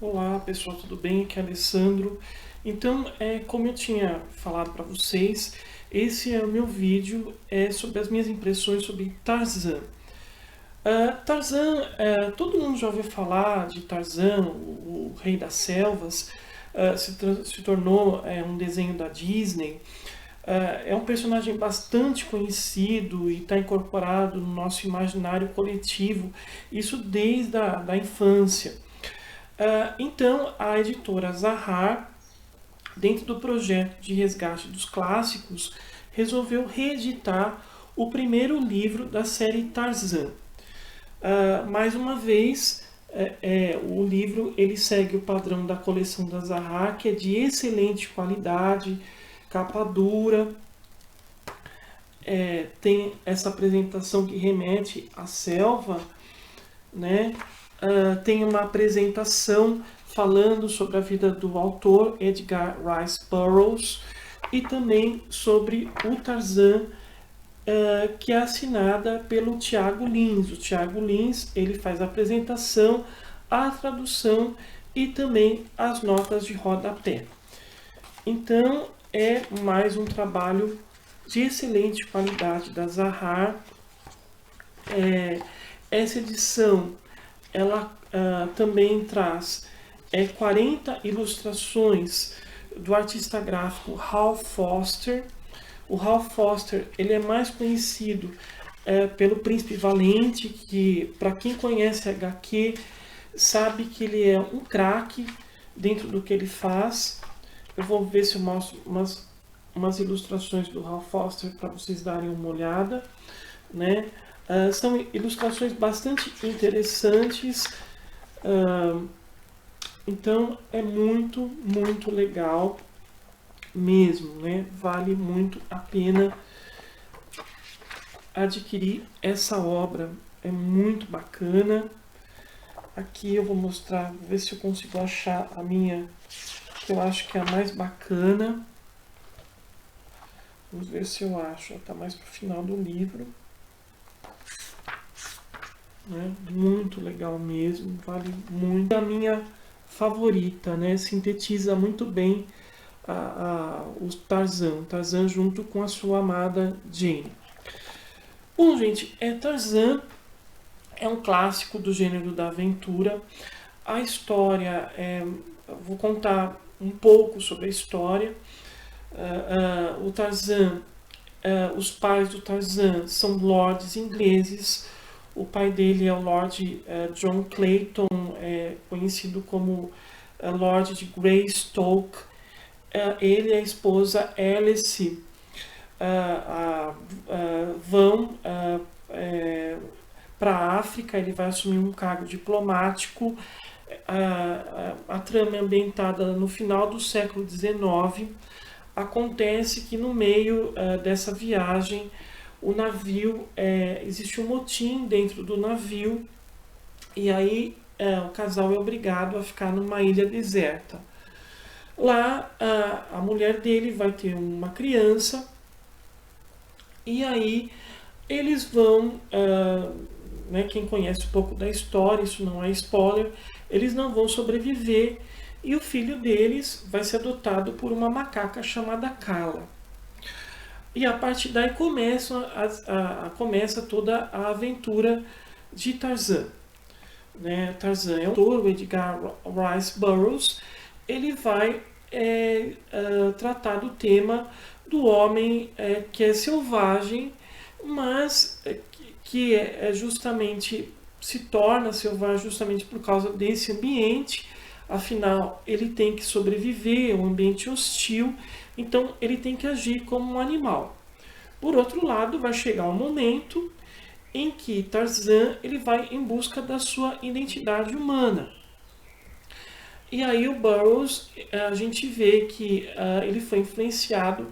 Olá pessoal, tudo bem? Aqui é Alessandro. Então, como eu tinha falado para vocês, esse é o meu vídeo sobre as minhas impressões sobre Tarzan. Tarzan, todo mundo já ouviu falar de Tarzan, o rei das selvas. Se tornou um desenho da Disney. É um personagem bastante conhecido e está incorporado no nosso imaginário coletivo, isso desde a da infância. Então, a editora Zahar, dentro do projeto de resgate dos clássicos, resolveu reeditar o primeiro livro da série Tarzan. Mais uma vez, o livro ele segue o padrão da coleção da Zahar, que é de excelente qualidade, capa dura, tem essa apresentação que remete à selva, né? Tem uma apresentação falando sobre a vida do autor Edgar Rice Burroughs e também sobre o Tarzan, que é assinada pelo Tiago Lins. O Tiago Lins ele faz a apresentação, a tradução e também as notas de rodapé. Então é mais um trabalho de excelente qualidade da Zahar. Essa edição ela também traz 40 ilustrações do artista gráfico Hal Foster. O Hal Foster ele é mais conhecido pelo Príncipe Valente, que para quem conhece HQ sabe que ele é um craque dentro do que ele faz. Eu vou ver se eu mostro umas ilustrações do Hal Foster para vocês darem uma olhada, né? São ilustrações bastante interessantes, então é muito legal mesmo, né? Vale muito a pena adquirir essa obra, é muito bacana. Aqui eu vou mostrar, vou ver se eu consigo achar a minha, que eu acho que é a mais bacana. Vamos ver se eu acho, está mais pro final do livro. Né? Muito legal mesmo, vale muito. A minha favorita, né? Sintetiza muito bem o Tarzan junto com a sua amada Jane. Bom, gente, Tarzan é um clássico do gênero da aventura. A história, vou contar um pouco sobre a história. O Tarzan, os pais do Tarzan são lords ingleses. O pai dele é o Lord John Clayton, conhecido como Lord de Greystoke. Ele e a esposa Alice vão para a África. Ele vai assumir um cargo diplomático. A trama é ambientada no final do século XIX. Acontece que no meio dessa viagem o navio, existe um motim dentro do navio e aí o casal é obrigado a ficar numa ilha deserta. Lá a mulher dele vai ter uma criança e aí eles vão, né, quem conhece um pouco da história, isso não é spoiler, eles não vão sobreviver e o filho deles vai ser adotado por uma macaca chamada Kala. E a partir daí começa toda a aventura de Tarzan. Né? Tarzan é o autor, o Edgar Rice Burroughs. Ele vai tratar do tema do homem que é selvagem, mas que justamente se torna selvagem justamente por causa desse ambiente. Afinal, ele tem que sobreviver, é um ambiente hostil, então ele tem que agir como um animal. Por outro lado, vai chegar um momento em que Tarzan ele vai em busca da sua identidade humana. E aí o Burroughs, a gente vê que ele foi influenciado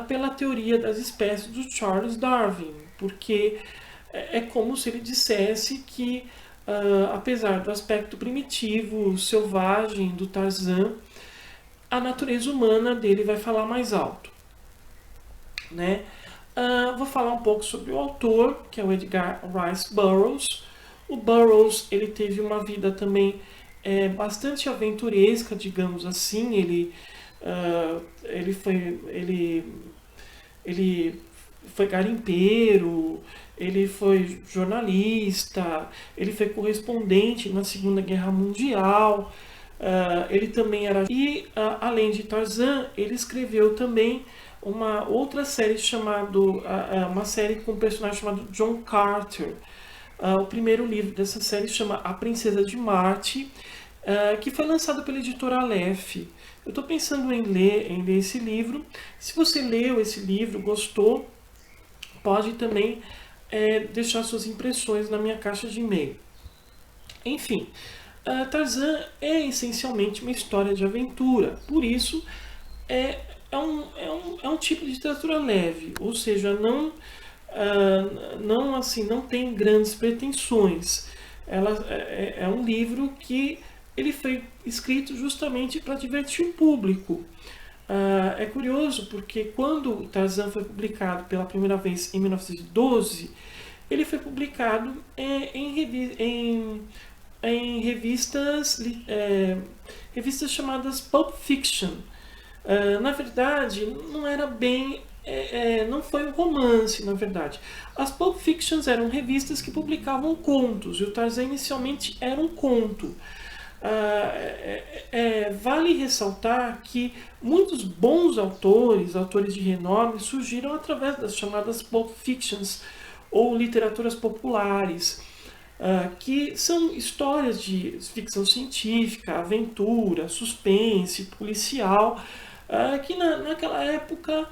pela teoria das espécies do Charles Darwin, porque é como se ele dissesse que apesar do aspecto primitivo, selvagem do Tarzan, a natureza humana dele vai falar mais alto. Né? Vou falar um pouco sobre o autor, que é o Edgar Rice Burroughs. O Burroughs ele teve uma vida também bastante aventuresca, digamos assim. Ele foi ele foi garimpeiro, ele foi jornalista, ele foi correspondente na Segunda Guerra Mundial, ele também era... E, além de Tarzan, ele escreveu também uma outra série uma série com um personagem chamado John Carter. O primeiro livro dessa série chama A Princesa de Marte, que foi lançado pela editora Aleph. Eu estou pensando em ler esse livro. Se você leu esse livro, gostou, pode também deixar suas impressões na minha caixa de e-mail. Enfim, Tarzan é essencialmente uma história de aventura, por isso é um tipo de literatura leve, ou seja, não tem grandes pretensões. É um livro que ele foi escrito justamente para divertir o público. É curioso porque quando Tarzan foi publicado pela primeira vez em 1912, ele foi publicado em revistas chamadas Pulp Fiction. Na verdade, não era bem... não foi um romance, na verdade. As Pulp Fictions eram revistas que publicavam contos, e o Tarzan inicialmente era um conto. Vale ressaltar que muitos bons autores de renome, surgiram através das chamadas Pulp Fictions, ou literaturas populares, que são histórias de ficção científica, aventura, suspense, policial, que naquela época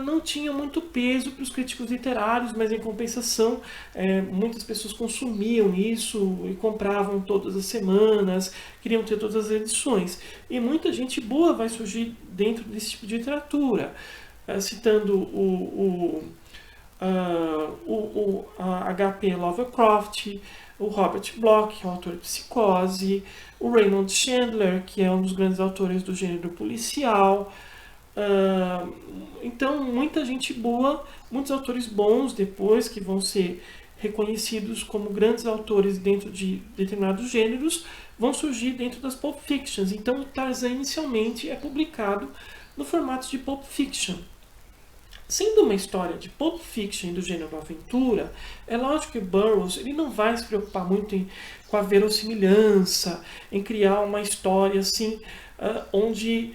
não tinha muito peso para os críticos literários, mas em compensação muitas pessoas consumiam isso e compravam todas as semanas, queriam ter todas as edições. E muita gente boa vai surgir dentro desse tipo de literatura, citando a H.P. Lovecraft, o Robert Bloch, que é o autor de Psicose, o Raymond Chandler, que é um dos grandes autores do gênero policial. Então, muita gente boa, muitos autores bons depois, que vão ser reconhecidos como grandes autores dentro de determinados gêneros, vão surgir dentro das Pulp Fictions. Então, Tarzan inicialmente é publicado no formato de Pulp Fiction. Sendo uma história de Pulp Fiction do gênero aventura, é lógico que Burroughs ele não vai se preocupar muito com a verossimilhança, em criar uma história assim, onde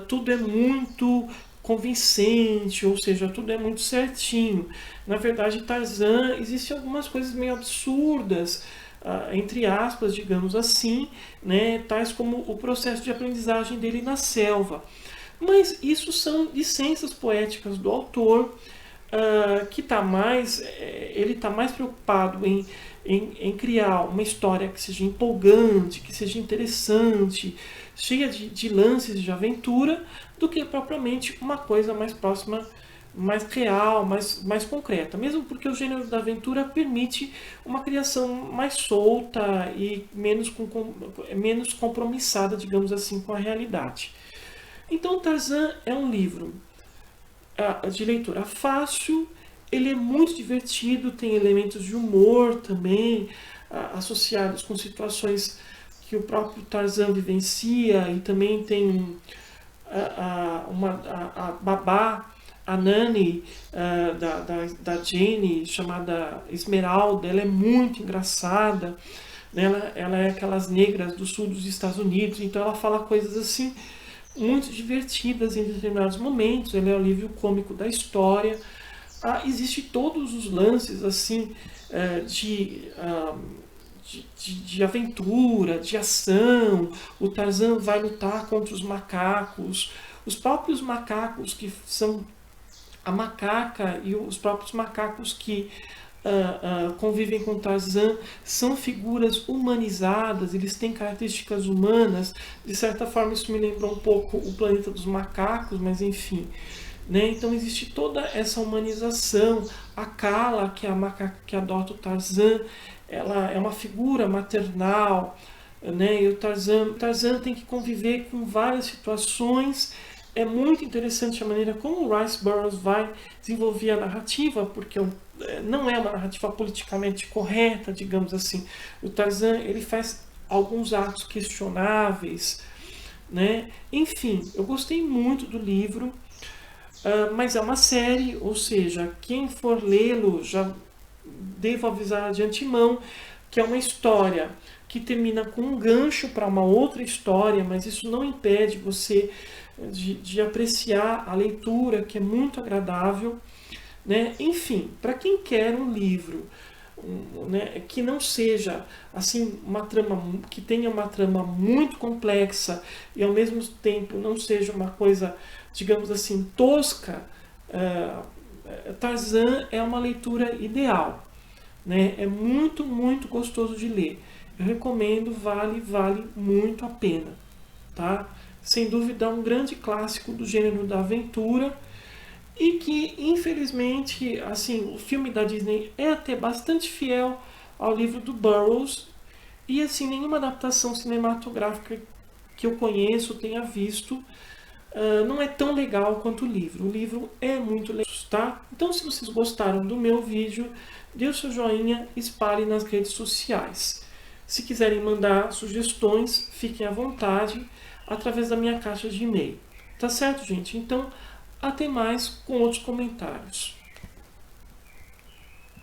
tudo é muito convincente, ou seja, tudo é muito certinho. Na verdade, Tarzan, existem algumas coisas meio absurdas, entre aspas, digamos assim, né, tais como o processo de aprendizagem dele na selva. Mas isso são licenças poéticas do autor, que ele está mais preocupado em criar uma história que seja empolgante, que seja interessante, cheia de lances de aventura, do que propriamente uma coisa mais próxima, mais real, mais concreta. Mesmo porque o gênero da aventura permite uma criação mais solta e menos compromissada, digamos assim, com a realidade. Então, Tarzan é um livro de leitura fácil, ele é muito divertido, tem elementos de humor também, associados com situações que o próprio Tarzan vivencia, e também tem a babá, a Nani, da Jane, chamada Esmeralda. Ela é muito engraçada, né? Ela é aquelas negras do sul dos Estados Unidos, então ela fala coisas assim muito divertidas em determinados momentos. Ele é o alívio cômico da história. Existe todos os lances assim de aventura, de ação. O Tarzan vai lutar contra os macacos. Os próprios macacos, que são a macaca, e os próprios macacos que convivem com Tarzan, são figuras humanizadas, eles têm características humanas. De certa forma isso me lembra um pouco o Planeta dos Macacos, mas enfim, né? Então existe toda essa humanização. A Kala, que é a macaca que adota o Tarzan, ela é uma figura maternal, né? E o Tarzan tem que conviver com várias situações. É muito interessante a maneira como o Rice Burroughs vai desenvolver a narrativa, porque não é uma narrativa politicamente correta, digamos assim. O Tarzan ele faz alguns atos questionáveis, né? Enfim, eu gostei muito do livro, mas é uma série, ou seja, quem for lê-lo, já devo avisar de antemão que é uma história que termina com um gancho para uma outra história, mas isso não impede você de apreciar a leitura, que é muito agradável, né? Enfim, para quem quer um livro, né, que não seja assim uma trama, que tenha uma trama muito complexa e ao mesmo tempo não seja uma coisa, digamos assim, tosca, Tarzan é uma leitura ideal, né? É muito, muito gostoso de ler. Eu recomendo, vale muito a pena, tá? Sem dúvida é um grande clássico do gênero da aventura e que, infelizmente, assim, o filme da Disney é até bastante fiel ao livro do Burroughs e, assim, nenhuma adaptação cinematográfica que eu conheço, tenha visto, não é tão legal quanto o livro. O livro é muito legal, tá? Então, se vocês gostaram do meu vídeo, dê o seu joinha, espalhe nas redes sociais. Se quiserem mandar sugestões, fiquem à vontade através da minha caixa de e-mail. Tá certo, gente? Então, até mais com outros comentários.